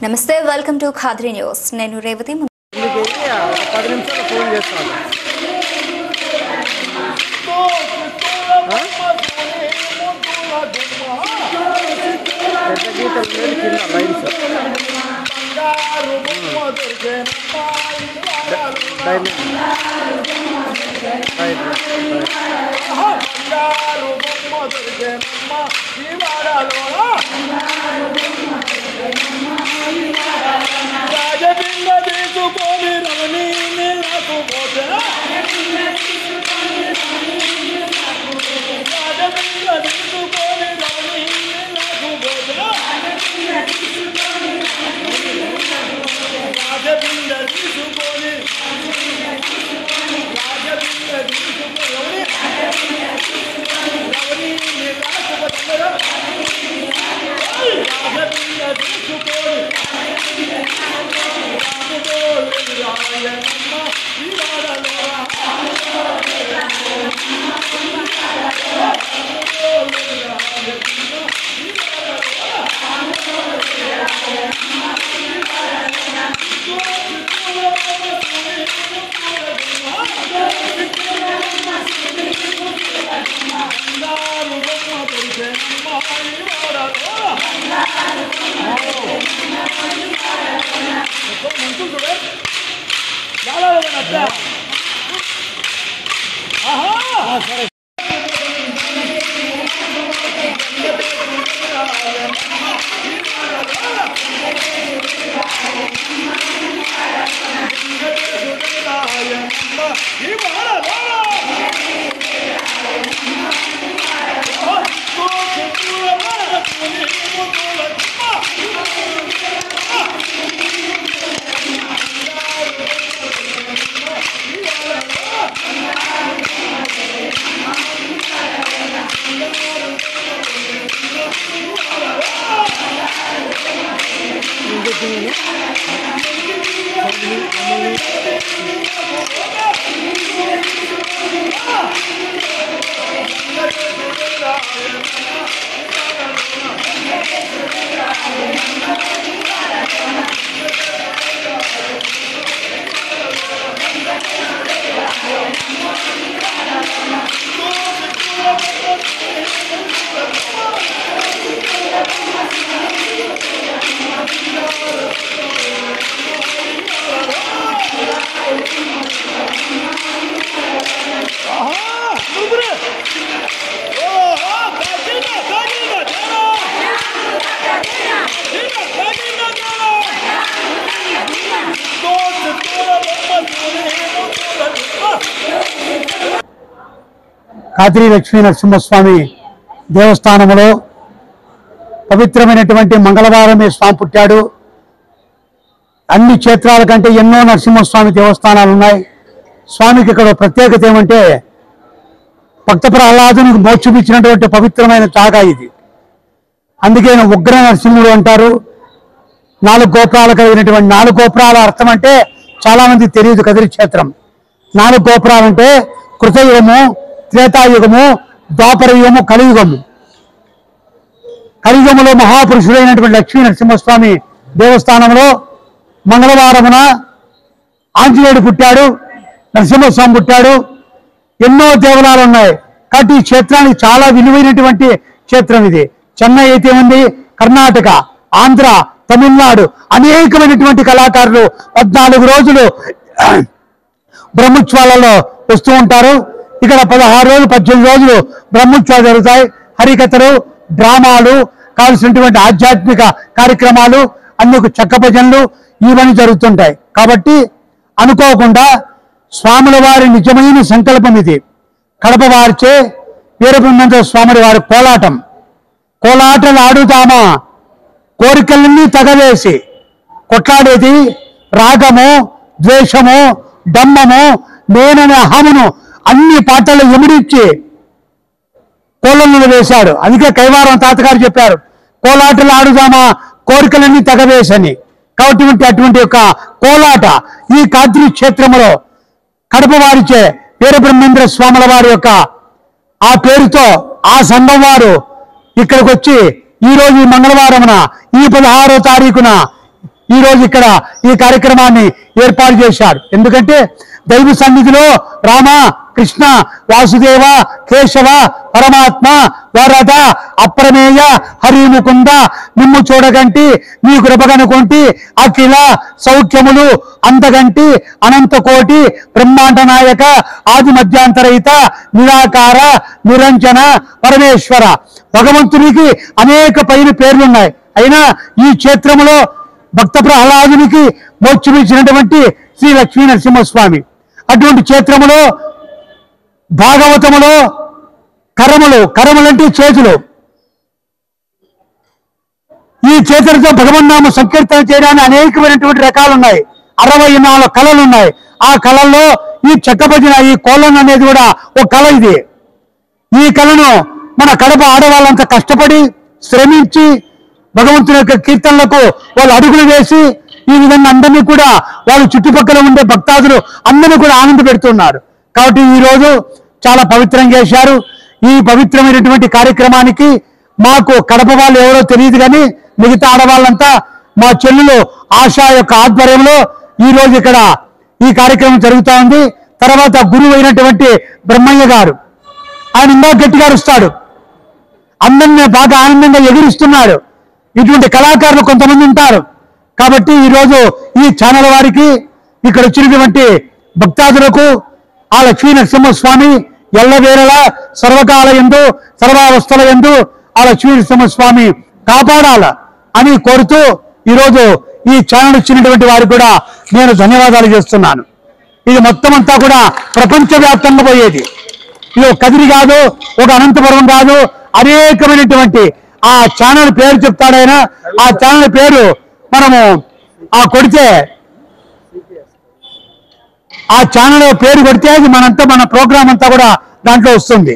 నమస్తే, welcome to Khadri news. నేను రేవతి. 10 నిమిషాలు ఫోన్ చేస్తాను. పెద్ద గీతలు లేదు, కింద లైన్స్ ఖాద్రి లక్ష్మీ నరసింహస్వామి దేవస్థానంలో పవిత్రమైనటువంటి మంగళవారమే స్వామి పుట్టాడు. అన్ని క్షేత్రాల కంటే ఎన్నో నరసింహస్వామి దేవస్థానాలు ఉన్నాయి. స్వామికి ఇక్కడ ప్రత్యేకత ఏమంటే భక్త ప్రహ్లాదునికి మోక్షం ఇచ్చినటువంటి పవిత్రమైన చాగా ఇది. అందుకే ఉగ్ర నరసింహుడు అంటారు. 4 గోపురాలు కలిగినటువంటి 4 గోపురాల అర్థం అంటే చాలా మందికి తెలియదు. కదిరి క్షేత్రం 4 గోపురాలు అంటే కృతయుగము, త్రేతాయుగము, ద్వాపరయుగము, కలియుగము. కలియుగములో మహాపురుషుడైనటువంటి లక్ష్మీ నరసింహస్వామి దేవస్థానంలో మంగళవారమున ఆంజనేయుడు పుట్టాడు, నరసింహస్వామి పుట్టాడు. ఎన్నో దేవాలయాలు ఉన్నాయి కాబట్టి ఈ క్షేత్రానికి చాలా విలువైనటువంటి క్షేత్రం ఇది. చెన్నై అయితే ఉంది, కర్ణాటక, ఆంధ్ర, తమిళనాడు అనేకమైనటువంటి కళాకారులు 14 రోజులు బ్రహ్మోత్సవాలలో వస్తూ ఉంటారు. ఇక్కడ 16 రోజులు 18 రోజులు బ్రహ్మోత్సవాలు జరుగుతాయి. హరికథలు, డ్రామాలు, కావాల్సినటువంటి ఆధ్యాత్మిక కార్యక్రమాలు, అన్ని చెక్క భజనలు ఇవన్నీ జరుగుతుంటాయి. కాబట్టి అనుకోకుండా స్వాముల వారి నిజమైన సంకల్పం ఇది. కడప వారిచే వీరబ్రహ్మేంద్ర స్వామి వారి కోలాటలు ఆడుదామా, కోరికలన్నీ తగవేసి కొట్లాడేది రాగము, ద్వేషము, దమ్మము, నేననే అహమును అన్ని పాటలు ఎమిడిచ్చి కోళ్ళను వేశాడు. అందుకే కైవారం తాతగారు చెప్పారు, కోలాటలు ఆడుదామా కోరికలన్నీ తగవేసని. కాబట్టి అటువంటి యొక్క కోలాట ఈ ఖాద్రి క్షేత్రంలో కడప వారిచే వీరబ్రహ్మేంద్ర స్వాముల వారి యొక్క ఆ పేరుతో ఆ సంఘం వారు ఇక్కడికి వచ్చి ఈరోజు ఈ మంగళవారమున ఈ 16వ తారీఖున ఈ రోజు ఇక్కడ ఈ కార్యక్రమాన్ని ఏర్పాటు చేశారు. ఎందుకంటే దైవ సన్నిధిలో రామ, కృష్ణ, వాసుదేవ, కేశవ, పరమాత్మ, వరద, అప్రమేయ, హరిముకుంద, మిమ్ము చూడగంటి, మీ కృపగనుకొంటి, అఖిల సౌఖ్యములు అంతగంటి, అనంత కోటి, బ్రహ్మాండ నాయక, ఆది మధ్యాంతరహిత, నిరాకార, నిరంజన, పరమేశ్వర. భగవంతునికి అనేక పైన పేర్లున్నాయి. అయినా ఈ క్షేత్రంలో భక్త ప్రహ్లాదునికి మోక్షమిచ్చినటువంటి శ్రీ లక్ష్మీ నరసింహస్వామి. అటువంటి క్షేత్రములో భాగవతములో కరములంటే చేతులు, ఈ చేతులతో భగవన్నామ సంకీర్తన చేయడానికి అనేకమైనటువంటి రకాలు ఉన్నాయి. 64 కళలు ఉన్నాయి. ఆ కళల్లో ఈ చెక్కభజన, ఈ కోలం అనేది కూడా ఒక కళ. ఇది ఈ కళను మన కడప ఆడవాళ్ళంతా కష్టపడి శ్రమించి భగవంతుని యొక్క కీర్తనలకు వాళ్ళు అడుగులు వేసి ఈ విధంగా అందరినీ కూడా వాళ్ళు చుట్టుపక్కల ఉండే భక్తాదులు అందరినీ కూడా ఆనంద పెడుతున్నారు. కాబట్టి ఈ రోజు చాలా పవిత్రంగా చేశారు. ఈ పవిత్రమైనటువంటి కార్యక్రమానికి మాకు కడప వాళ్ళు ఎవరో తెలియదు, కానీ మిగతా ఆడవాళ్ళంతా మా చెల్లెలు ఆశా యొక్క ఆధ్వర్యంలో ఈ రోజు ఇక్కడ ఈ కార్యక్రమం జరుగుతూ ఉంది. తర్వాత గురువు అయినటువంటి బ్రహ్మయ్య గారు, ఆయన ఇంకా గట్టిగా అరుస్తాడు, అందరినీ బాగా ఆనందంగా ఎగిరిస్తున్నాడు. ఇటువంటి కళాకారులు కొంతమంది ఉంటారు. కాబట్టి ఈరోజు ఈ ఛానల్ వారికి, ఇక్కడ వచ్చినటువంటి భక్తాదులకు ఆ లక్ష్మీ నరసింహస్వామి ఎల్లవేళలా సర్వకాల యందు సర్వావస్థల యందు ఆ లక్ష్మీ నరసింహస్వామి కాపాడాల అని కోరుతూ ఈరోజు ఈ ఛానల్ ఇచ్చినటువంటి వారికి కూడా నేను ధన్యవాదాలు చేస్తున్నాను. ఇది మొత్తం అంతా కూడా ప్రపంచవ్యాప్తంగా పోయేది. ఇది ఒక కదిరి కాదు, ఒక అనంతపురం కాదు, అనేకమైనటువంటి ఆ ఛానల్ పేరు చెప్తాడైనా, ఆ ఛానల్ పేరు మనము కొడితే, ఆ ఛానల్ పేరు కొడితే అది మన ప్రోగ్రామ్ అంతా కూడా దాంట్లో వస్తుంది.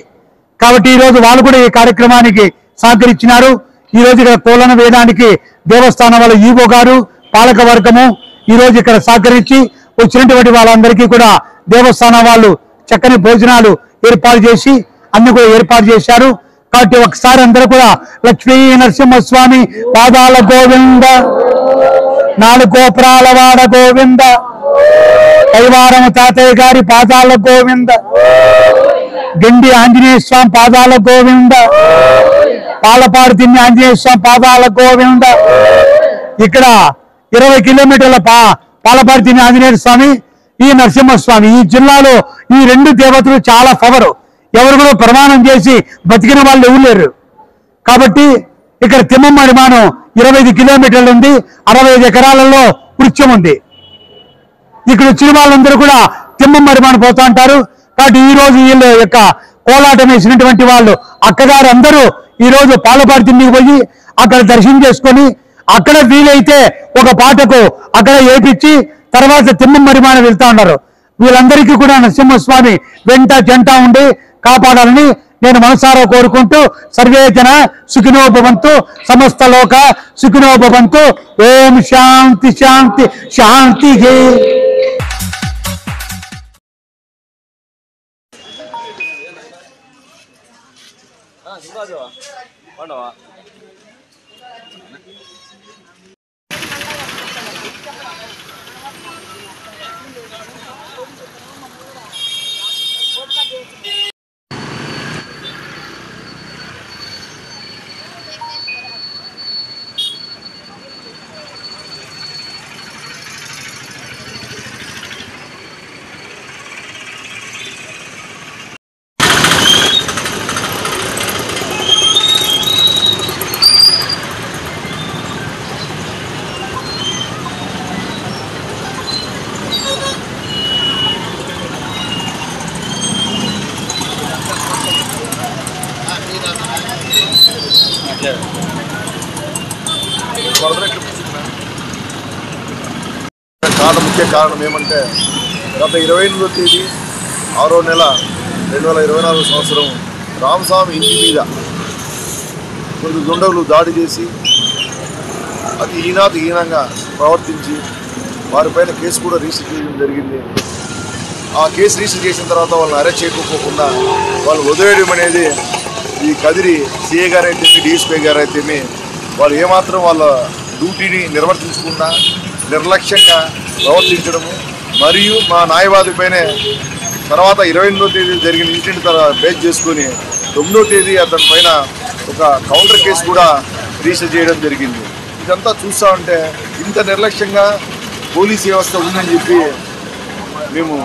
కాబట్టి ఈరోజు వాళ్ళు కూడా ఈ కార్యక్రమానికి సహకరించినారు. ఈ రోజు ఇక్కడ కోలన వేయడానికి దేవస్థానం వాళ్ళ ఈవో గారు, పాలక వర్గము ఈరోజు ఇక్కడ సహకరించి వచ్చినటువంటి వాళ్ళందరికీ కూడా దేవస్థానం వాళ్ళు చక్కని భోజనాలు ఏర్పాటు చేసి అన్ని కూడా ఏర్పాటు చేశారు. కాబట్టి ఒకసారి అందరూ కూడా లక్ష్మీ నరసింహస్వామి పాదాల గోవింద, 4 గోపురాల వాడ గోవింద, కైవారం తాతయ్య గారి పాదాల గోవింద, గండి ఆంజనేయ స్వామి పాదాల గోవింద, పాలపాడు తిన్ని ఆంజనేయ స్వామి పాదాల గోవింద. ఇక్కడ 20 కిలోమీటర్ల పాలపాడు తిన్ని ఆంజనేయ స్వామి, ఈ నరసింహస్వామి. ఈ జిల్లాలో ఈ 2 దేవతలు చాలా పవరు. ఎవరు కూడా ప్రమాణం చేసి బతికిన వాళ్ళు ఎవరు లేరు. కాబట్టి ఇక్కడ తిమ్మమ్మ నిర్మాణం 25 కిలోమీటర్లు ఉంది. 65 ఎకరాలలో వృక్షం ఉంది. ఇక్కడ వచ్చిన వాళ్ళందరూ కూడా తిమ్మమ్మ నిర్మాణం పోతా ఉంటారు. కాబట్టి ఈ రోజు వీళ్ళ యొక్క కోలాటం వేసినటువంటి వాళ్ళు అక్కగారు అందరూ ఈ రోజు పాలపాడు తిండికి పోయి అక్కడ దర్శనం చేసుకొని, అక్కడ వీలైతే ఒక పాటకు అక్కడ ఏపించి తర్వాత తిమ్మమ్మ నిర్మాణం వెళ్తా ఉన్నారు. వీళ్ళందరికీ కూడా నరసింహస్వామి వెంట జంట ఉండి కాపాడాలని నేను మనసారా కోరుకుంటూ, సర్వే జన సుఖినో భవంతు, సమస్త లోక సుఖినో భవంతు. ఓం శాంతి శాంతి శాంతి. ముఖ్య కారణం ఏమంటే, గత 28వ తేదీ 6వ నెల 2024 సంవత్సరం రామస్వామి ఇంటి మీద కొన్ని దుండగులు దాడి చేసి అతి హీనంగా ప్రవర్తించి వారిపైన కేసు కూడా రిజిస్టర్ చేయడం జరిగింది. ఆ కేసు రిజిస్టర్ చేసిన తర్వాత వాళ్ళని అరెస్ట్ చేయకపోకుండా వాళ్ళు వదిలేయడం అనేది ఈ కదిరి సిఏ గారు అయితేమి, డిఎస్పీ గారు అయితేమి వాళ్ళు ఏమాత్రం వాళ్ళ డ్యూటీని నిర్వర్తించకుండా నిర్లక్ష్యంగా ప్రవర్తించడము మరియు మా న్యాయవాదిపైనే తర్వాత 28వ తేదీ జరిగిన ఇన్సిడెంట్ బేస్ చేసుకొని 9వ తేదీ అతని పైన ఒక కౌంటర్ కేసు కూడా రిజిస్టర్ చేయడం జరిగింది. ఇదంతా చూస్తూ ఉంటే ఇంత నిర్లక్ష్యంగా పోలీస్ వ్యవస్థ ఉందని చెప్పి మేము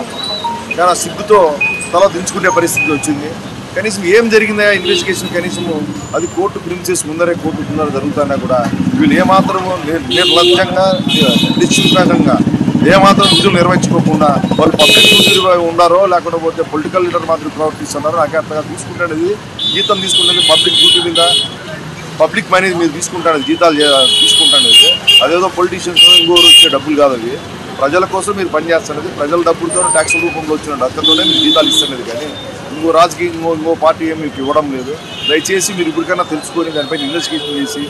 చాలా సిగ్గుతో తల దించుకునే పరిస్థితి వచ్చింది. కనీసం ఏం జరిగిందా ఇన్వెస్టిగేషన్ కనీసము అది కోర్టు ప్రిన్సెస్ ముందరే కోర్టు ముందర జరుగుతున్నా కూడా వీళ్ళు ఏమాత్రము నిర్లక్ష్యంగా నిశ్చితంగా ఏమాత్రం విధులు నిర్వహించుకోకుండా వాళ్ళు పబ్లిక్ డ్యూటీలు ఉన్నారో లేకపోతే పొలిటికల్ లీడర్ మాత్రం ప్రవర్తిస్తున్నారో నాకు అర్థంగా తీసుకుంటానేది జీతం తీసుకుంటుంది పబ్లిక్ డ్యూటీ మీద పబ్లిక్ మనీ మీద తీసుకుంటాను జీతాలు తీసుకుంటానేది అదేదో పొలిటీషియన్స్ ఇంకోరు వచ్చే డబ్బులు కాదు అవి ప్రజల కోసం మీరు పనిచేస్తున్నది ప్రజల డబ్బులతో ట్యాక్స్ రూపంలో వచ్చిన డబ్బులతోనే మీరు జీతాలు ఇస్తున్నది కానీ ఇంకో రాజకీయ ఇంకో పార్టీ ఏమి మీకు ఇవ్వడం లేదు. దయచేసి మీరు ఇప్పటికైనా తెలుసుకొని దానిపైన ఇన్వెస్టిగేషన్ చేసి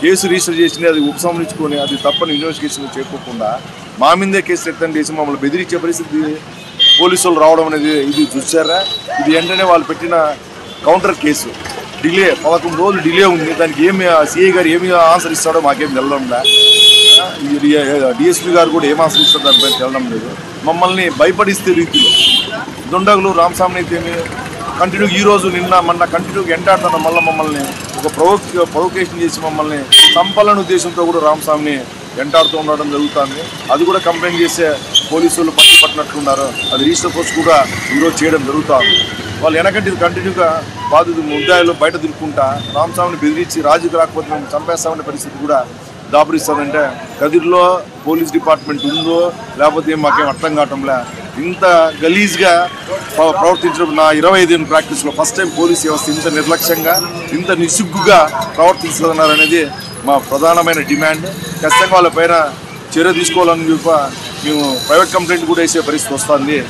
కేసు రిజిస్టర్ చేసి అది ఉపసంహరించుకొని అది తప్పని ఇన్వెస్టిగేషన్ చేయకోకుండా మా మీదే కేసు ఎత్తని చేసి మమ్మల్ని బెదిరించే పరిస్థితి పోలీసులు రావడం అనేది ఇది చూసారా. ఇది వెంటనే వాళ్ళు పెట్టిన కౌంటర్ కేసు డిలే 11 రోజులు డిలే ఉంది. దానికి ఏమి సిఐ గారు ఏమి ఆన్సర్ ఇస్తాడో మాకేం తెలడం లేదు. డిఎస్పీ గారు కూడా ఏం ఆన్సర్ ఇస్తాడో దానిపైన తెలడం లేదు. మమ్మల్ని భయపడిస్తే రీతిలో దుండగులు రామస్వామిని అయితే కంటిన్యూ ఈరోజు నిన్న మొన్న కంటిన్యూగా ఎంటాడుతున్న మళ్ళీ మమ్మల్ని ఒక ప్రొవొకేషన్ చేసి మమ్మల్ని చంపాలనే ఉద్దేశంతో కూడా రామస్వామిని వెంటాడుతూ ఉండడం జరుగుతుంది. అది కూడా కంప్లైంట్ చేసే పోలీసులు పట్టినట్లున్నారు. అది రిజిస్టర్ పోస్ట్ కూడా ఈరోజు చేయడం జరుగుతుంది. వాళ్ళు వెనకంటే కంటిన్యూగా బాధితులు ముద్దాయిలు బయట తిరుక్కుంటా రామస్వామిని బెదిరించి రాజుకు రాకపోతే మేము చంపేస్తామనే పరిస్థితి కూడా దాపురిస్తుందంటే కదిరిలో పోలీస్ డిపార్ట్మెంట్ ఉందో లేకపోతే మాకేం అర్థం కావటంలే. ఇంత గలీజ్గా ప్రవర్తించడం నా 25 ప్రాక్టీస్లో ఫస్ట్ టైం పోలీస్ వ్యవస్థ ఇంత నిర్లక్ష్యంగా ఇంత నిస్సిగ్గుగా ప్రవర్తిస్తున్నారనేది మా ప్రధానమైన డిమాండ్. ఖచ్చితంగా వాళ్ళపైన చర్య తీసుకోవాలని చెప్పి మేము ప్రైవేట్ కంప్లైంట్ కూడా వేసే పరిస్థితి వస్తుంది.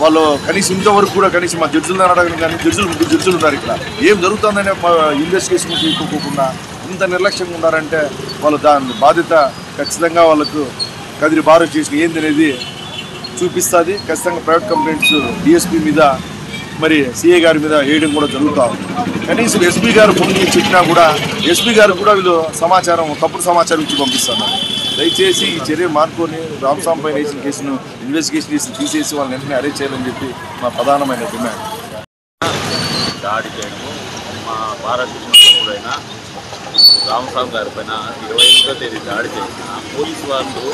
వాళ్ళు కనీసం ఇంతవరకు కూడా కనీసం మా జడ్జిలను అడగడం కానీ ముగ్గురు జడ్జిలు ఉన్నారు ఇక్కడ ఏం జరుగుతుందనే ఇన్వెస్టిగేషన్ తీసుకోకుండా ఇంత నిర్లక్ష్యంగా ఉన్నారంటే వాళ్ళు దాని బాధ్యత ఖచ్చితంగా వాళ్ళకు కదిరి బారో చేసిన ఏంది అనేది చూపిస్తుంది. ఖచ్చితంగా ప్రైవేట్ కంప్లైంట్స్ డిఎస్పీ మీద మరి సిఐ గారి మీద వేయడం కూడా జరుగుతూ ఉంది. కనీసం ఎస్పీ గారు ఫోన్ చేసి చెప్పినా కూడా ఎస్పీ గారు కూడా వీళ్ళు తప్పుడు సమాచారం ఇచ్చి పంపిస్తున్నారు. దయచేసి ఈ చర్య మార్చుకొని రామస్వామి పైన వేసిన కేసును ఇన్వెస్టిగేషన్ చేసి తీసేసి వాళ్ళని వెంటనే అరెస్ట్ చేయాలని చెప్పి మా ప్రధానమైన డిమాండ్. దాడి చేయడము మా భారతదేశంలోనైనా రామస్వామి గారి పైన 28వ తేదీ దాడి చేసిన పోలీసు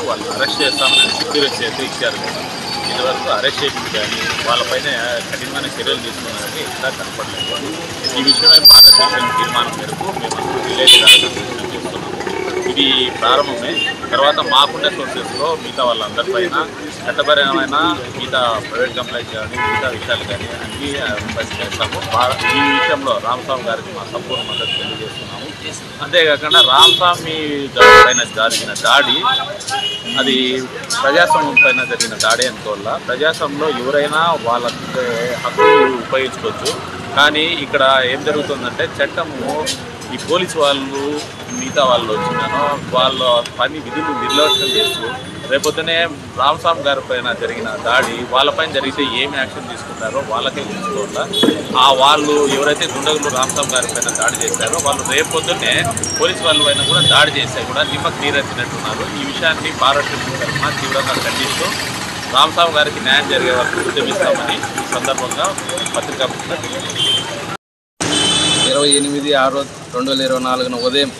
వాళ్ళు అరెస్ట్ చేస్తామని సెక్యూరిటీ అయితే ఇచ్చారు కదా. ఇదివరకు అరెస్ట్ చేసింది కానీ వాళ్ళపైన కఠినమైన చర్యలు తీసుకున్నారని ఇంకా కనపడలేదు. ఈ విషయమై భారతదేశం తీర్మానం మేరకు మేము విలేజ్ చేస్తున్నాము. ఇది ప్రారంభమే. తర్వాత మాకున్న సోర్సెస్లో మిగతా వాళ్ళందరిపైన చట్టపరమైన మిగతా ప్రైవేట్ కంప్లైంట్స్ కానీ మిగతా విషయాలు కానీ అన్నీ చేస్తాము. ఈ విషయంలో రామస్వామి గారికి మా సంపూర్ణ మద్దతు తెలియజేస్తున్నాము. అంతేకాకుండా రామస్వామి పైన జరిగిన దాడి అది ప్రజాస్వామ్యం పైన జరిగిన దాడి అందువల్ల ప్రజాస్వామ్యంలో ఎవరైనా వాళ్ళ హక్కులు ఉపయోగించుకోవచ్చు. కానీ ఇక్కడ ఏం జరుగుతుందంటే చట్టము ఈ పోలీసు వాళ్ళు మిగతా వాళ్ళు వచ్చినానో వాళ్ళ పని విధులు నిర్లక్ష్యం చేస్తూ రేపొద్దునే రామస్వామి గారి పైన జరిగిన దాడి వాళ్ళపైన జరిగితే ఏమి యాక్షన్ తీసుకుంటారో వాళ్ళకే తెలుసుకోవాలి. వాళ్ళు ఎవరైతే దుండగులు రామస్వామి గారి పైన దాడి చేశారో వాళ్ళు రేపొద్దునే పోలీసు వాళ్ళ పైన కూడా దాడి చేస్తే కూడా నిమ్మకు నీరెత్తినట్టున్నారు. ఈ విషయాన్ని భారతదేశం తరఫున తీవ్రంగా ఖండిస్తూ రామస్వామి గారికి న్యాయం జరిగే వరకు ఉద్యమిస్తామని ఈ సందర్భంగా పత్రికా 28/6/2024 ఉదయం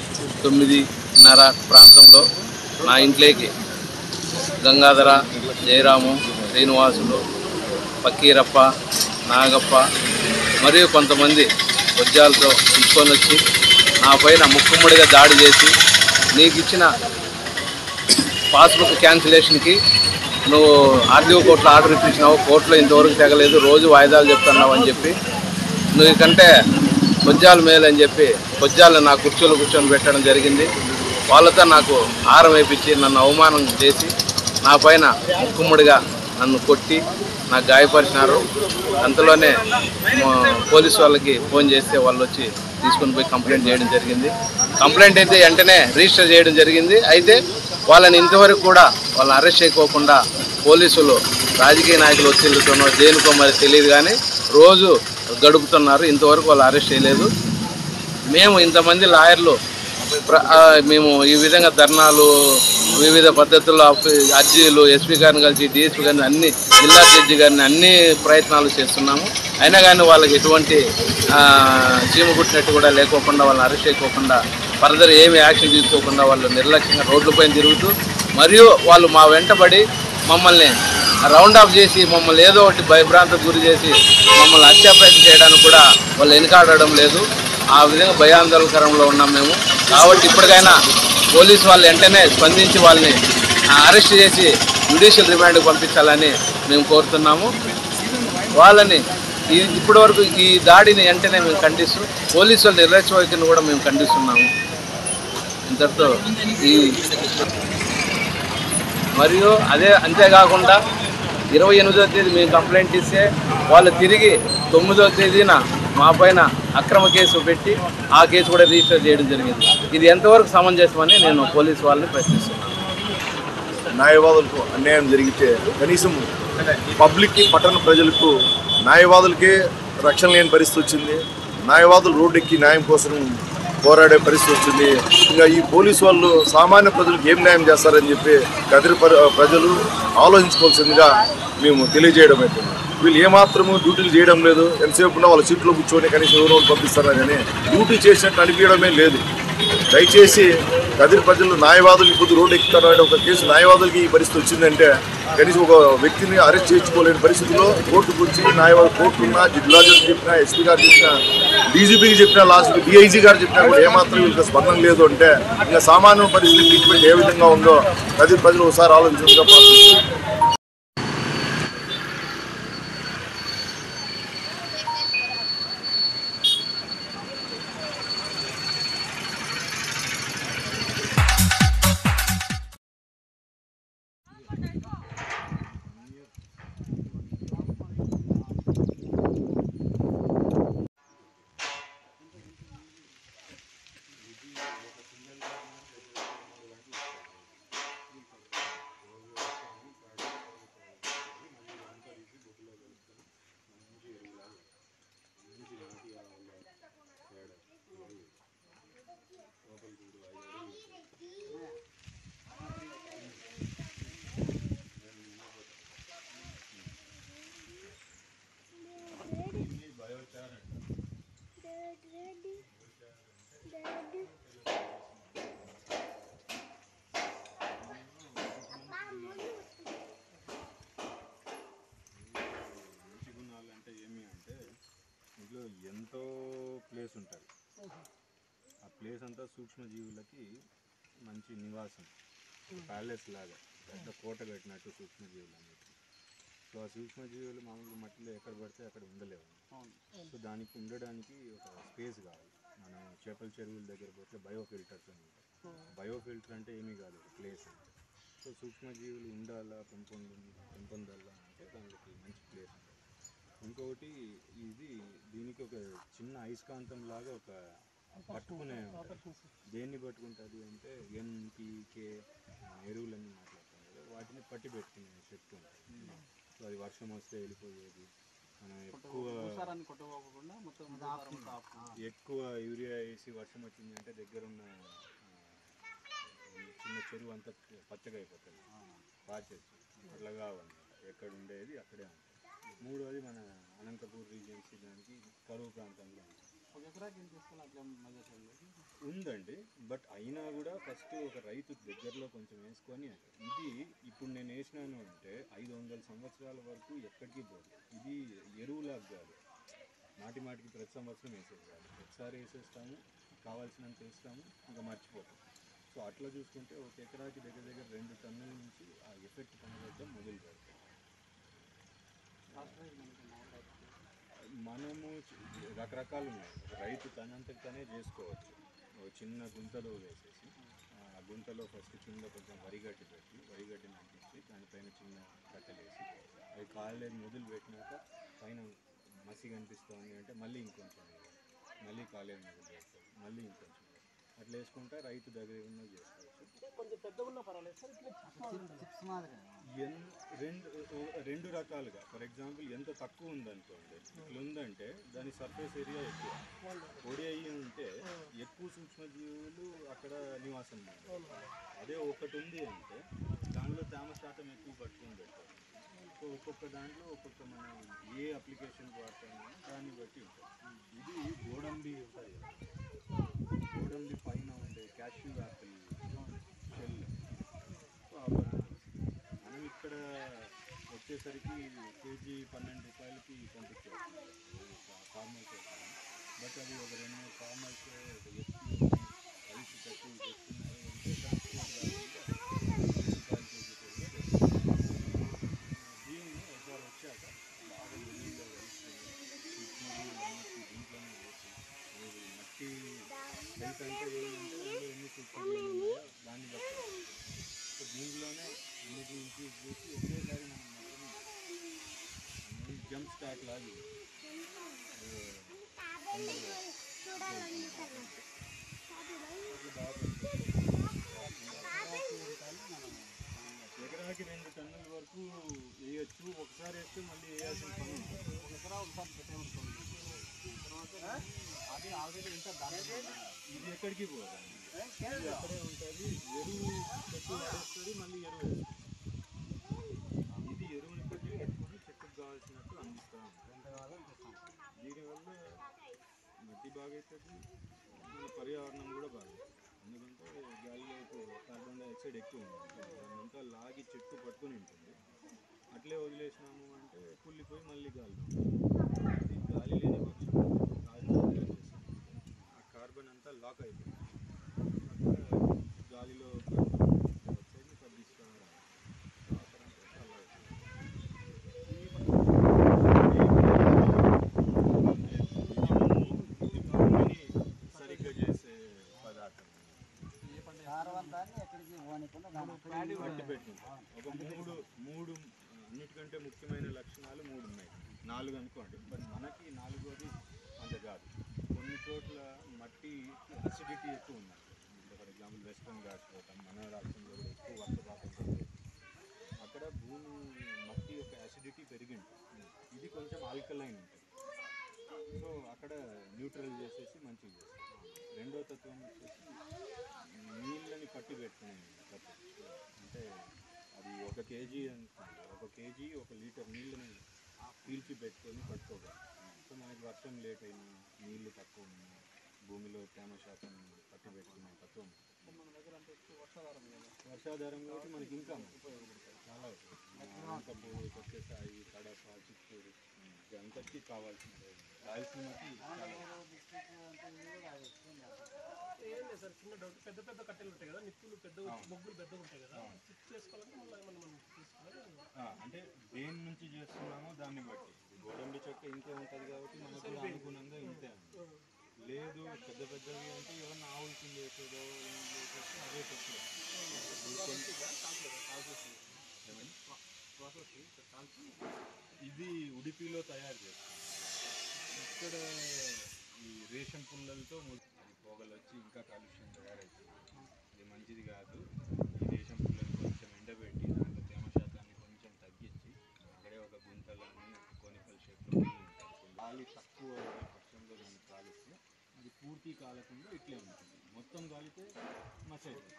9:30 ప్రాంతంలో నా ఇంట్లోకి గంగాధర, జయరాము, శ్రీనివాసులు, పక్కీరప్ప, నాగప్ప మరియు కొంతమంది వజ్జాలతో తీసుకొని వచ్చి నా పైన ముక్కుమ్మడిగా దాడి చేసి నీకు ఇచ్చిన పాస్బుక్ క్యాన్సిలేషన్కి నువ్వు ఆర్డీఓ కోర్టులో ఆర్డర్ ఇప్పించినావు, కోర్టులో ఇంతవరకు తెగలేదు, రోజు వాయిదాలు చెప్తున్నావు అని చెప్పి నువ్వు కంటే కొజ్జాలు మేలు అని చెప్పి కొజ్జాలను నా కుర్చీలో కూర్చొని పెట్టడం జరిగింది. వాళ్ళతో నాకు హారం వేయించి నన్ను అవమానం చేసి నా పైన ముక్కుమ్మడిగా నన్ను కొట్టి నాకు గాయపరిచినారు. అంతలోనే పోలీసు వాళ్ళకి ఫోన్ చేస్తే వాళ్ళు వచ్చి తీసుకొని పోయి కంప్లైంట్ చేయడం జరిగింది. కంప్లైంట్ అయితే వెంటనే రిజిస్టర్ చేయడం జరిగింది. అయితే వాళ్ళని ఇంతవరకు కూడా వాళ్ళని అరెస్ట్ చేయకోకుండా పోలీసులు రాజకీయ నాయకులు ఒత్తిళ్లతోనో దేనికో మరి తెలియదు కానీ రోజు గడుపుతున్నారు. ఇంతవరకు వాళ్ళు అరెస్ట్ చేయలేదు. మేము ఇంతమంది లాయర్లు మేము ఈ విధంగా ధర్నాలు వివిధ పద్ధతుల్లో అర్జీలు ఎస్పీ గారిని కలిసి డిఎస్పీ గారిని అన్ని జిల్లా జడ్జి గారిని అన్ని ప్రయత్నాలు చేస్తున్నాము. అయినా కానీ వాళ్ళకి ఎటువంటి చీమ కుట్టినట్టు కూడా లేకోకుండా వాళ్ళని అరెస్ట్ చేయకోకుండా ఫర్దర్ ఏమి యాక్షన్ తీసుకోకుండా వాళ్ళు నిర్లక్ష్యంగా రోడ్లపైన తిరుగుతూ మరియు వాళ్ళు మా వెంటబడి మమ్మల్ని రౌండ్ ఆఫ్ చేసి మమ్మల్ని ఏదో ఒకటి భయభ్రాంతకు గురి చేసి మమ్మల్ని హత్యాప్రయత్నం చేయడానికి కూడా వాళ్ళు వెనుకాడడం లేదు. ఆ విధంగా భయాందోళనకరంలో ఉన్నాం మేము. కాబట్టి ఇప్పటికైనా పోలీసు వాళ్ళు వెంటనే స్పందించి వాళ్ళని అరెస్ట్ చేసి జ్యుడిషియల్ రిమాండ్కి పంపించాలని మేము కోరుతున్నాము. వాళ్ళని ఇప్పటివరకు ఈ దాడిని వెంటనే మేము ఖండిస్తూ పోలీసు వాళ్ళ నిర్లక్ష్య వైఖరిని కూడా మేము ఖండిస్తున్నాము. ఇంతటితో ఈ మరియు అంతేకాకుండా 28వ తేదీ మేము కంప్లైంట్ ఇస్తే వాళ్ళు తిరిగి 9వ తేదీన మా పైన అక్రమ కేసు పెట్టి ఆ కేసు కూడా రిజిస్టర్ చేయడం జరిగింది. ఇది ఎంతవరకు సమంజసమని నేను పోలీసు వాళ్ళని ప్రశ్నిస్తున్నాను. న్యాయవాదులకు అన్యాయం జరిగితే కనీసం పబ్లిక్కి పట్టణ ప్రజలకు న్యాయవాదులకే రక్షణ లేని పరిస్థితి వచ్చింది. న్యాయవాదులు రోడ్డెక్కి న్యాయం కోసం పోరాడే పరిస్థితి వచ్చింది. ఇంకా ఈ పోలీసు వాళ్ళు సామాన్య ప్రజలకు ఏం న్యాయం చేస్తారని చెప్పి కదిరి ప్రజలు ఆలోచించుకోవాల్సిందిగా మేము తెలియజేయడం అవుతుంది. వీళ్ళు ఏమాత్రము డ్యూటీలు చేయడం లేదు. ఎంతసేపు ఉన్నా వాళ్ళ సీట్లో కూర్చొని కనీసం ఎవరో పంపిస్తారా కానీ డ్యూటీ చేసినట్టు అనిపించడమే లేదు. దయచేసి కదిరి ప్రజలు న్యాయవాదులు కొద్ది రోడ్డు ఎక్కుతారంటే ఒక కేసు న్యాయవాదులకి ఈ పరిస్థితి వచ్చిందంటే కనీసం ఒక వ్యక్తిని అరెస్ట్ చేయించుకోలేని పరిస్థితిలో కోర్టుకు వచ్చి న్యాయవాదులు కోర్టున్నా జిల్లా జడ్జి చెప్పినా ఎస్పీ గారు చెప్పినా డీజీపీకి చెప్పినా లాస్ట్ డిఐజీ గారు చెప్పినా కూడా ఏమాత్రం వీళ్ళకి స్పందన లేదు అంటే ఇంకా సామాన్య పరిస్థితి ట్రీట్మెంట్ ఏ విధంగా ఉందో కదిరి ప్రజలు ఒకసారి ఆలోచించగా ప్రార్థిస్తున్నారు. ఎంతో ప్లేస్ ఉంటుంది. ఆ ప్లేస్ అంతా సూక్ష్మజీవులకి మంచి నివాసం, ప్యాలెస్ లాగా పెద్ద కోట కట్టినట్టు సూక్ష్మజీవులు అన్నిటి. సో ఆ సూక్ష్మజీవులు మామూలుగా మట్టిలో ఎక్కడ పడితే అక్కడ ఉండలేవు. సో దానికి ఉండడానికి ఒక స్పేస్ కావాలి. మనం చేపల చెరువుల దగ్గర పోతే బయోఫిల్టర్స్ అని ఉంటాయి. బయోఫిల్టర్ అంటే ఏమీ కాదు, ప్లేస్ అంటే. సో సూక్ష్మజీవులు ఉండాలా, పెంపొందాలా అంటే దానికి మంచి ప్లేస్ ఉంటుంది. ఇంకొకటి దీనికి ఒక చిన్న అయస్కాంతం లాగా ఒక పట్టుకునే దేన్ని పట్టుకుంటుంది అంటే ఎన్పీకే ఎరువులన్నీ మాట్లాడుతాం కదా, వాటిని పట్టి పెట్టుకునే శక్తి ఉంటుంది. సో అది వర్షం వస్తే వెళ్ళిపోయేది. మనం ఎక్కువ యూరియా వేసి వర్షం వచ్చింది అంటే దగ్గరున్న చిన్న చెరువు అంతా పచ్చగా అయిపోతుంది, పాచేసి అట్లా కావాలన్నమాట. ఎక్కడ ఉండేది అక్కడే ఉంటుంది. మూడోది మన అనంతపూర్ రీజియన్స్ దానికి కరువు ప్రాంతంలో ఉందండి. బట్ అయినా కూడా ఫస్ట్ ఒక రైతు దగ్గరలో కొంచెం వేసుకొని ఇది ఇప్పుడు నేను వేసినాను అంటే 500 సంవత్సరాల వరకు ఎక్కడికి పోదు. ఇది ఎరువులాగా కాదు, మాటికి ప్రతి సంవత్సరం వేసేది కాదు. ఒకసారి వేసేస్తాము, కావాల్సినంత వేస్తాము, ఇంకా మర్చిపోతాం. సో అట్లా చూసుకుంటే ఒక ఎకరాకి దగ్గర 2 టన్నుల నుంచి ఆ ఎఫెక్ట్ కనబడటం మొదలు పెడతాం. మనము రకరకాలు ఉన్నాయి. రైతు తనంతకు తనే చేసుకోవచ్చు. చిన్న గుంతలో వేసేసి ఆ గుంతలో ఫస్ట్ కింద కొంచెం వరిగడ్డి పెట్టి వరిగడ్డిని అంటించి దానిపైన చిన్న కట్టెలేసి అవి కాలేదు మొదలు పెట్టినాక పైన మసి కనిపిస్తుంది అంటే మళ్ళీ ఇంకొంచెం మళ్ళీ కాలేదు మొదలు పెడతారు, మళ్ళీ ఇంకొంచెం అట్లా వేసుకుంటే రైతు దగ్గర ఉన్న చేసుకోవచ్చు. కొంచెం పెద్దగా ఉన్నా పర్వాలేదు సార్. రెండు రకాలుగా. ఫర్ ఎగ్జాంపుల్ ఎంత తక్కువ ఉందనుకోండి, ఇట్లా ఉందంటే దాని సర్ఫేస్ ఏరియా ఎక్కువ, పొడి అయ్యి ఉంటే ఎక్కువ సూక్ష్మజీవులు అక్కడ నివాసం ఉంటుంది. అదే ఒకటి ఉంది అంటే దానిలో తేమ శాతం ఎక్కువ పట్టుకొని పెట్టాలి. సో ఒక్కొక్క దాంట్లో ఒక్కొక్క మనం ఏ అప్లికేషన్ వాడతామో దాన్ని బట్టి ఉంటుంది. ఇది గోడంబి ఉంటుంది కదా, గోడంబి పైన ఉండే క్యాష్యూ యాపిల్ షెల్. సో మనం ఇక్కడ వచ్చేసరికి కేజీ 12 రూపాయలకి పంపించేస్తాం ఫార్మర్స్. బట్ అది ఒక 2-3 ఫార్మర్స్ కలిసి కట్టి చేస్తున్నారు అంటే ట్రాన్స్పోర్ట్ దీన్ని ఒకసారి వచ్చాక బాగా నీళ్ళలో కలిసి దీంట్లోనే వేసి మట్టి రైతు అంటే ఏంటంటే అందులో ఎన్ని సూక్ష్మజీవులు ఉన్నాయో దాన్ని బట్టి. సో దీంట్లోనే అన్నిటి నుంచి చేసి ఒకేసారి మనం మొత్తం జంప్ స్టార్ట్ లాగి ఎకరాకి 2 టన్నుల వరకు వేయచ్చు. ఒకసారి వేస్తే మళ్ళీ వేయాల్సిన పని ఉంటుంది. అది ఆల్రెడీ ఇంకా ఇది ఎక్కడికి పోదండి, ఇది అక్కడే ఉంటుంది. ఎరువు చెట్టు పడేస్తుంది, మళ్ళీ ఎరువు వేస్తుంది. ఇది ఎరువుని కట్టి పెట్టుకొని చెట్టుకు కావాల్సినట్టు అందిస్తాం. దీనివల్ల మట్టి బాగా అవుతుంది, మన పర్యావరణం కూడా బాగా. ఎందుకంటే గాలిలో ఇప్పుడు కార్బన్ డైఆక్సైడ్ ఎక్కువ ఉంది, దాన్నంతా లాగి చెట్టు పట్టుకుని ఉంటుంది. అట్లే వదిలేసినాము అంటే కుళ్ళిపోయి మళ్ళీ గాలి. అది గాలి లేని పక్షం ఆ కార్బన్ అంతా లాక్ అయిపోయింది. గాలిలో డైఆక్సైడ్ని తగ్గిస్తూ సరిగ్గా చేసే పదార్థం. పట్టి పెట్టింది. ఒక మూడు అన్నిటికంటే ముఖ్యమైన లక్షణాలు 3 ఉన్నాయి. 4 అనుకోండి, బట్ మనకి 4వది అంత కాదు. కొన్ని చోట్ల మట్టి అసిడిటీ ఎక్కువ ఉన్నాయి. ఫర్ ఎగ్జాంపుల్ వెస్ట్రన్ ఘాట్స్ పోతాం, మన రాష్ట్రంలో కూడా ఎక్కువ వర్షపాతం. అక్కడ భూమి మట్టి యొక్క అసిడిటీ పెరిగి ఉంటుంది. ఇది కొంచెం ఆల్కలైన్ ఉంటుంది. సో అక్కడ న్యూట్రల్ చేసేసి మంచిగా చేస్తాం. రెండో తత్వం వచ్చేసి నీళ్ళని పట్టి పెట్టుకునేది తత్వం. అంటే అది 1 కేజీ అనుకోండి, 1 కేజీ 1 లీటర్ నీళ్ళని పీల్చి పెట్టుకొని పట్టుకోగలం. సో మనకి వర్షం లేట్ అయినా, నీళ్ళు తక్కువ ఉన్నా, భూమిలో తేమ శాతం పట్టి పెట్టుకునే తత్వం. వర్షాధారం కాబట్టి మనకి ఇంకా చాలా ఉపయోగపడుతుంది. సత్యసాయి, కడప, చిత్తూరు అంతటికీ కావాల్సింది. రాయలసీమ ఏం లేదు సార్, చిన్న డౌట్. పెద్ద పెద్ద కట్టెలు ఉంటాయి కదా, నిప్పులు పెద్ద మొగ్గులు పెద్దగా ఉంటాయి కదా, ఫిక్స్ చేసుకోవాలంటే మనం తీసుకోవాలి. అంటే దేని నుంచి చేస్తున్నామో దాన్ని బట్టి. గోడంబి చెక్క ఇంతే ఉంటుంది కాబట్టి మనకు అనుగుణంగా ఇంతే ఉంది. లేదు పెద్ద పెద్దవి అంటే ఏమన్నా ఆవుల కింద వేసేదో వేసేస్తే అదే చెట్లు. ఇది ఉడిపిలో తయారు చేస్తాం. ఇక్కడ ఈ రేషన్ పుల్లలతో పొగలు వచ్చి ఇంకా కాలుష్యం తయారవుతుంది. ఇది మంచిది కాదు. ఈ రేషన్ పుల్లలు కొంచెం ఎండబెట్టి దాంట్లో తేమ శాతాన్ని కొంచెం తగ్గించి అక్కడే ఒక గుంతలని కోనికల్ షేప్లో ఉంటాయి. గాలి తక్కువ పక్షంలో దాన్ని కాలిస్తే అది పూర్తి కాలకుండా ఇట్లే ఉంటుంది. మొత్తం కాలితే మసైతుంది.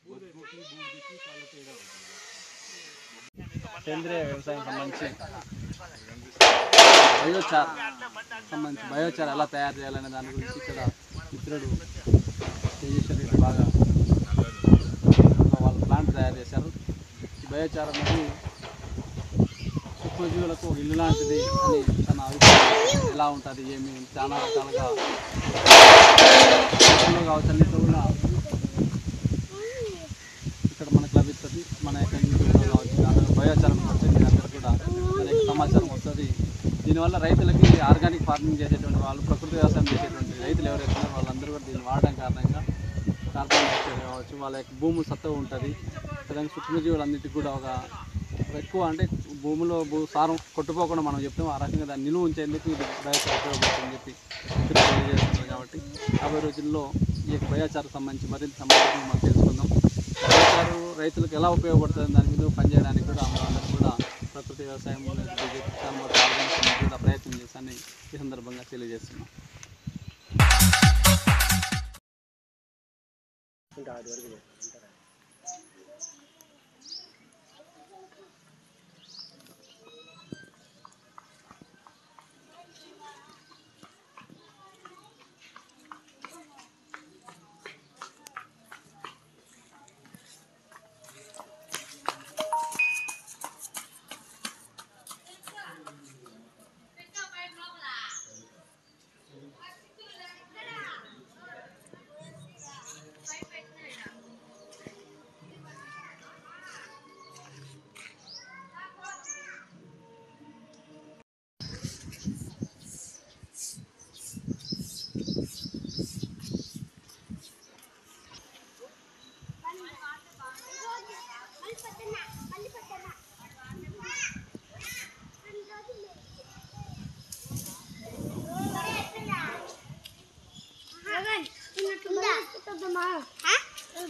బూడికి చాలా తేడా ఉంటుంది. సేంద్రియ వ్యవసాయం సంబంధించి బయోచార్ ఎలా తయారు చేయాలనే దాని గురించి ఇక్కడ మిత్రుడు తేజేశ్వర్ రెడ్డి బాగా వాళ్ళ ప్లాంట్ తయారు చేశారు. ఈ బయోచార్ అనేది సూక్ష్మజీవులకు ఇల్లు లాంటిది అని తన అభిప్రాయం. ఎలా ఉంటుంది ఏమి చాలా రకాలుగా కావచ్చు అన్నింటిలో కూడా ఇక్కడ మనకు లభిస్తుంది. మన యొక్క యూట్యూబ్లో కావచ్చు బయోచారం వస్తుంది, అందరూ కూడా అనేక సమాచారం వస్తుంది. దీనివల్ల రైతులకి ఆర్గానిక్ ఫార్మింగ్ చేసేటువంటి వాళ్ళు, ప్రకృతి వ్యవసాయం చేసేటువంటి రైతులు ఎవరైతే ఉన్నారో వాళ్ళందరూ కూడా దీన్ని వాడడం కారణంగా కార్బన్ డైఆక్సైడ్ కావచ్చు, వాళ్ళ యొక్క భూమి సత్తువ ఉంటుంది. అదేవిధంగా సూక్ష్మజీవులన్నిటికీ కూడా ఒక ఎక్కువ అంటే భూమిలో సారం కొట్టుపోకుండా మనం చెప్తాం. ఆ రకంగా దాన్ని నిలువ ఉంచేందుకు ఇది బయోచార్ ఉపయోగపడుతుందని చెప్పి తెలియజేస్తున్నారు. కాబట్టి 50 రోజుల్లో ఈ యొక్క బయోచార్కు సంబంధించి మరింత సమాచారం మనం తెలుసుకుందాం. బయోచారు రైతులకు ఎలా ఉపయోగపడుతుంది దాని మీద పనిచేయడానికి కూడా అందరూ కూడా ప్రకృతి వ్యవసాయం కూడా ప్రయత్నం చేశానని ఈ సందర్భంగా తెలియజేస్తున్నాం.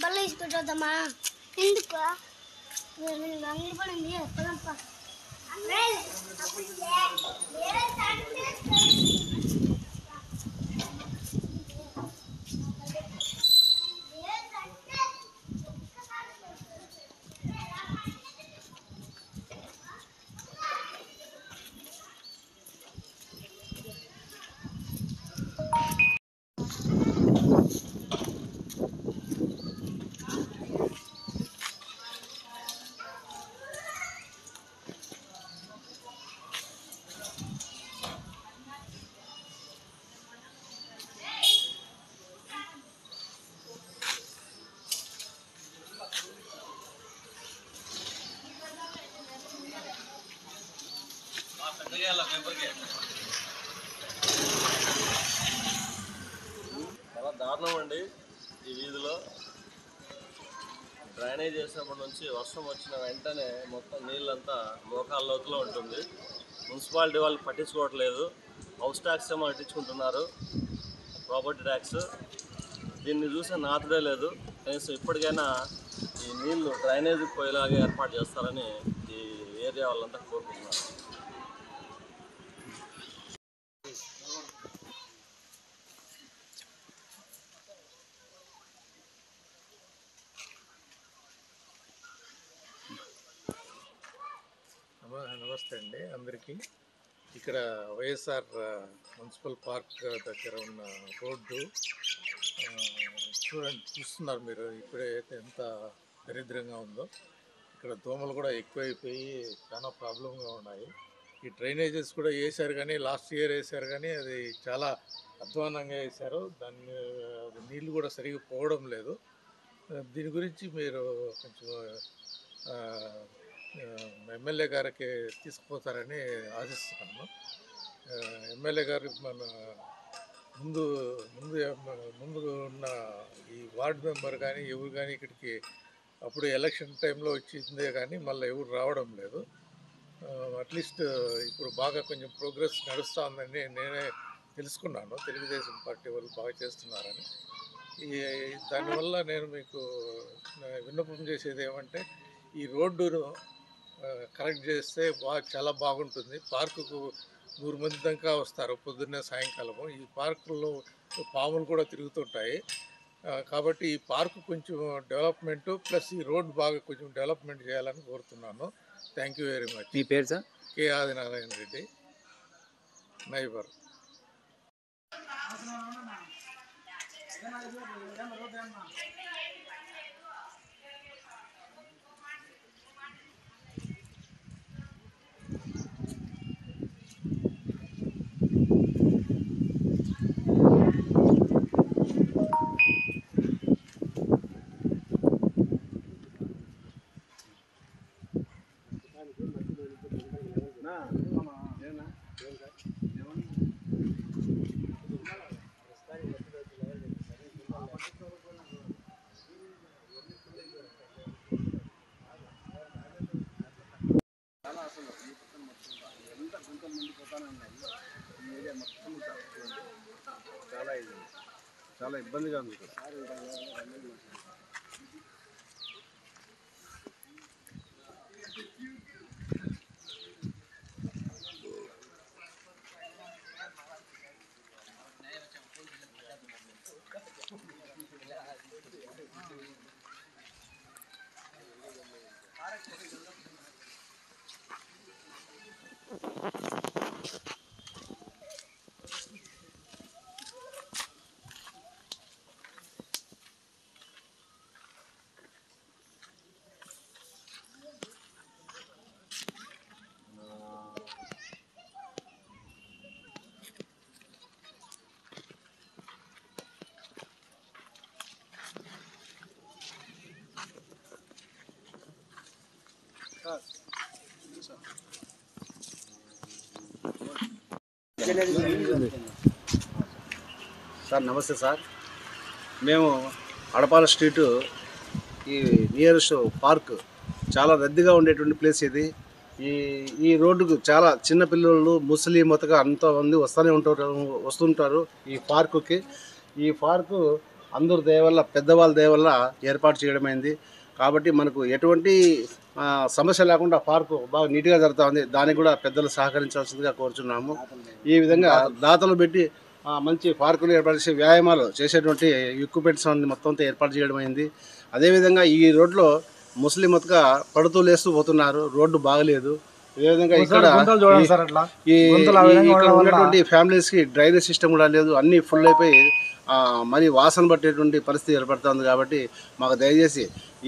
బల్ల తీసుకుంటుందమ్మా. ఎందుకు అంగడి పడింది పొలంప చాలా దారుణం అండి. ఈ వీధిలో డ్రైనేజ్ చేసినప్పటి నుంచి వర్షం వచ్చిన వెంటనే మొత్తం నీళ్ళంతా మోకాళ్ళ లోతులో ఉంటుంది. మున్సిపాలిటీ వాళ్ళు పట్టించుకోవట్లేదు. హౌస్ ట్యాక్స్ ఏమో పట్టించుకుంటున్నారు, ప్రాపర్టీ ట్యాక్స్. దీన్ని చూసే నాతుడే లేదు. కనీసం ఇప్పటికైనా ఈ నీళ్లు డ్రైనేజీకి పోయేలాగా ఏర్పాటు చేస్తారని ఈ ఏరియా వాళ్ళంతా కోరుకుంటున్నారు. నమస్తే అండి అందరికీ. ఇక్కడ వైఎస్ఆర్ మున్సిపల్ పార్క్ దగ్గర ఉన్న రోడ్డు చూస్తున్నారు మీరు. ఇప్పుడే ఎంత దరిద్రంగా ఉందో. ఇక్కడ దోమలు కూడా ఎక్కువైపోయి చాలా ప్రాబ్లంగా ఉన్నాయి. ఈ డ్రైనేజెస్ కూడా వేశారు కానీ లాస్ట్ ఇయర్ వేశారు కానీ అది చాలా అధ్వానంగా వేశారు. దాన్ని నీళ్ళు కూడా సరిగ్గా పోవడం లేదు. దీని గురించి మీరు కొంచెం ఎమ్మెల్యే గారికి తీసుకుపోతారని ఆశిస్తున్నాను. ఎమ్మెల్యే గారు మన ముందు ఉన్న ఈ వార్డు మెంబర్ కానీ ఎవరు కానీ ఇక్కడికి అప్పుడు ఎలక్షన్ టైంలో వచ్చిందే కానీ మళ్ళీ ఎవరు రావడం లేదు. అట్లీస్ట్ ఇప్పుడు బాగా కొంచెం ప్రోగ్రెస్ నడుస్తుందని నేనే తెలుసుకున్నాను. తెలుగుదేశం పార్టీ వాళ్ళు బాగా చేస్తున్నారని. దానివల్ల నేను మీకు విన్నపం చేసేది ఏమంటే ఈ రోడ్డును కరెక్ట్ చేస్తే చాలా బాగుంటుంది. పార్కుకు 100 మంది దాకా వస్తారు పొద్దున్నే సాయంకాలము. ఈ పార్కుల్లో పాములు కూడా తిరుగుతుంటాయి. కాబట్టి ఈ పార్కు కొంచెం డెవలప్మెంట్ ప్లస్ ఈ రోడ్ బాగా కొంచెం డెవలప్మెంట్ చేయాలని కోరుతున్నాను. Thank you very much. మీ పేరు sir? K Adinarayana Reddy, neighbour. చాలా ఇబ్బందిగా ఉంది ఇక్కడ. సార్ నమస్తే సార్. మేము అడపాల స్ట్రీటు ఈ నియరెస్ట్ పార్క్ చాలా రద్దీగా ఉండేటువంటి ప్లేస్ ఇది. ఈ రోడ్డుకు చాలా చిన్న పిల్లలు ముసలి మొత్తగా అంతమంది వస్తుంటారు ఈ పార్కుకి. ఈ పార్కు అందరు దయవల్ల పెద్దవాళ్ళ దయవల్ల ఏర్పాటు చేయడమైంది కాబట్టి మనకు ఎటువంటి సమస్య లేకుండా పార్కు బాగా నీట్గా జరుగుతూ ఉంది. దానికి కూడా పెద్దలు సహకరించాల్సిందిగా కోరుచున్నాము. ఈ విధంగా దాతలు పెట్టి మంచి పార్కులు ఏర్పాటు చేసి వ్యాయామాలు చేసేటువంటి ఎక్విప్మెంట్స్ అన్ని మొత్తంతో ఏర్పాటు చేయడం అయింది. అదేవిధంగా ఈ రోడ్లో ముస్లిం మొత్తగా పడుతూ లేస్తూ పోతున్నారు. రోడ్డు బాగలేదు. అదేవిధంగా ఇక్కడ ఉన్నటువంటి ఫ్యామిలీస్కి డ్రైనేజ్ సిస్టమ్ కూడా లేదు. అన్నీ ఫుల్ అయిపోయి మరి వాసన పట్టేటువంటి పరిస్థితి ఏర్పడుతుంది. కాబట్టి మాకు దయచేసి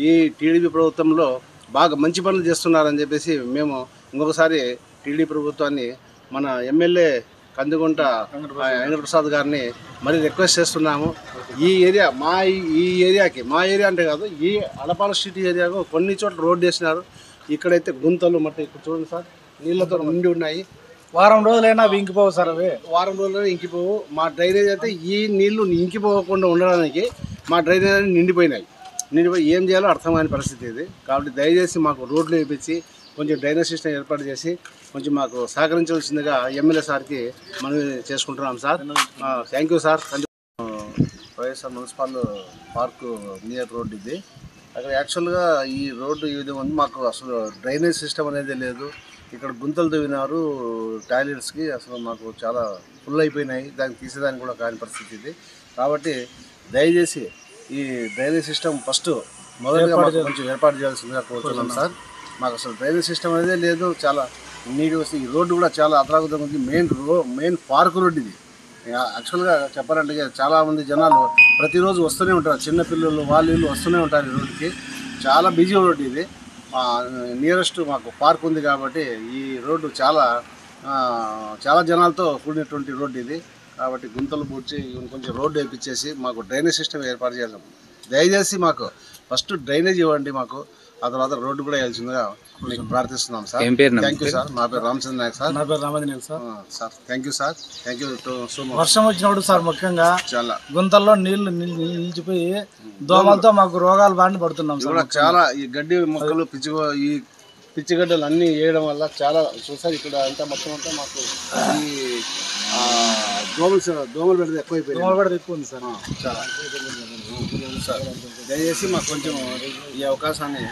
ఈ టీడీపీ ప్రభుత్వంలో బాగా మంచి పనులు చేస్తున్నారని చెప్పేసి మేము ఇంకొకసారి టీడీపీ ప్రభుత్వాన్ని మన ఎమ్మెల్యే కందుగుంట వెంకటప్రసాద్ గారిని మరి రిక్వెస్ట్ చేస్తున్నాము. ఈ ఏరియా మా ఏరియా అంటే కాదు, ఈ అడపాల స్ట్రీట్ ఏరియాకు కొన్ని చోట్ల రోడ్డు వేసినారు. ఇక్కడైతే గుంతలు మట్టి ఇక్కడ చూడండి సార్, నీళ్ళతో నిండి ఉన్నాయి. వారం రోజులైనా ఇంకిపోవు సార్. అవి వారం రోజులైనా ఇంకిపోవు. మా డ్రైనేజ్ అయితే ఈ నీళ్లు ఇంకిపోకుండా ఉండడానికి మా డ్రైనేజ్ నిండిపోయి ఏం చేయాలో అర్థం కాని పరిస్థితి ఇది. కాబట్టి దయచేసి మాకు రోడ్లు వేయించి కొంచెం డ్రైనేజ్ సిస్టమ్ ఏర్పాటు చేసి కొంచెం మాకు సహకరించవలసిందిగా ఎమ్మెల్యే సార్కి మనం చేసుకుంటున్నాం sir. Thank you sir. YSR municipal park near road ఇది. అక్కడ యాక్చువల్గా ఈ రోడ్డు ఈ విధంగా ఉంది. మాకు అసలు డ్రైనేజ్ సిస్టమ్ అనేది లేదు. ఇక్కడ గుంతలు తవ్వినారు టాయిలెట్స్కి. అసలు మాకు చాలా ఫుల్ అయిపోయినాయి. దాన్ని తీసేదానికి కూడా కాని పరిస్థితి ఇది. కాబట్టి దయచేసి ఈ డ్రైనేజ్ సిస్టమ్ ఫస్ట్ మొదలుగా కొంచెం ఏర్పాటు చేయాల్సిందిగా కోరుతున్నాం సార్. మాకు అసలు డ్రైనేజ్ సిస్టమ్ అనేది లేదు. చాలా నీట్గా వస్తుంది. ఈ రోడ్డు కూడా చాలా అద్భుతంగా ఉంది. మెయిన్ పార్క్ రోడ్డు ఇది. యాక్చువల్గా చెప్పాలంటే చాలామంది జనాలు ప్రతిరోజు వస్తూనే ఉంటారు. చిన్నపిల్లలు వాళ్ళు వస్తూనే ఉంటారు ఈ రోడ్డుకి. చాలా బిజీ రోడ్డు ఇది. నియరెస్ట్ మాకు పార్క్ ఉంది కాబట్టి ఈ రోడ్డు చాలా జనాలతో కూడినటువంటి రోడ్డు ఇది. కాబట్టి గుంతలు పూడ్చి కొంచెం రోడ్డు వేయించేసి మాకు డ్రైనేజ్ సిస్టమ్ ఏర్పాటు చేయాలి. దయచేసి మాకు ఫస్ట్ డ్రైనేజ్ ఇవ్వండి మాకు, ఆ తర్వాత రోడ్డు కూడా వేయాల్సిందిగా మీకు ప్రార్థిస్తున్నాం సార్. Thank you sir. నా పేరు రామచంద్ర నాయక్ సార్. నా పేరు Ramachandra sir. Sir thank you sir. Thank you so much. వర్షం వచ్చినప్పుడు సార్ ముఖ్యంగా చాలా గుంతల్లో నీళ్లు నిలిచిపోయి దోమలతో మాకు రోగాలు బారిన పడుతున్నాం సార్. చాలా ఈ గడ్డి మొక్కలు ఈ పిచ్చిగడ్డలు అన్నీ వేయడం వల్ల చాలా చూసారు. ఇక్కడ అంతా మొత్తం అంతా మాకు ఈ దోమలు పెడితే ఎక్కువైపోయింది. దోమలు పెడితే ఎక్కువ ఉంది సార్. చాలా సార్ దయచేసి మాకు కొంచెం ఈ అవకాశాన్ని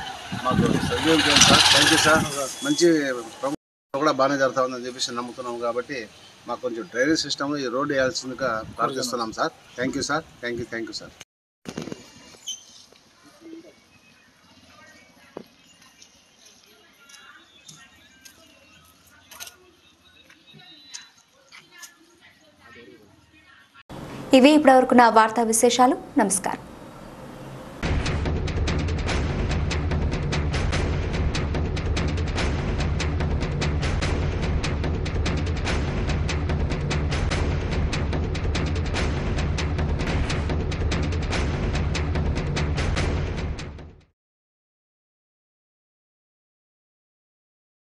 మాకు సద్వినియోగం చేయండి సార్. Thank you sir. మంచి ప్రభుత్వం కూడా బాగానే జరుగుతా ఉందని చెప్పేసి నమ్ముతున్నాం. కాబట్టి మాకు కొంచెం డ్రైనేజ్ సిస్టమ్ ఈ రోడ్డు వేయాల్సిందిగా ప్రార్థిస్తున్నాం sir. Thank you sir. Thank you sir. ఇవి ఇప్పటివరకు నా వార్తా విశేషాలు. నమస్కారం.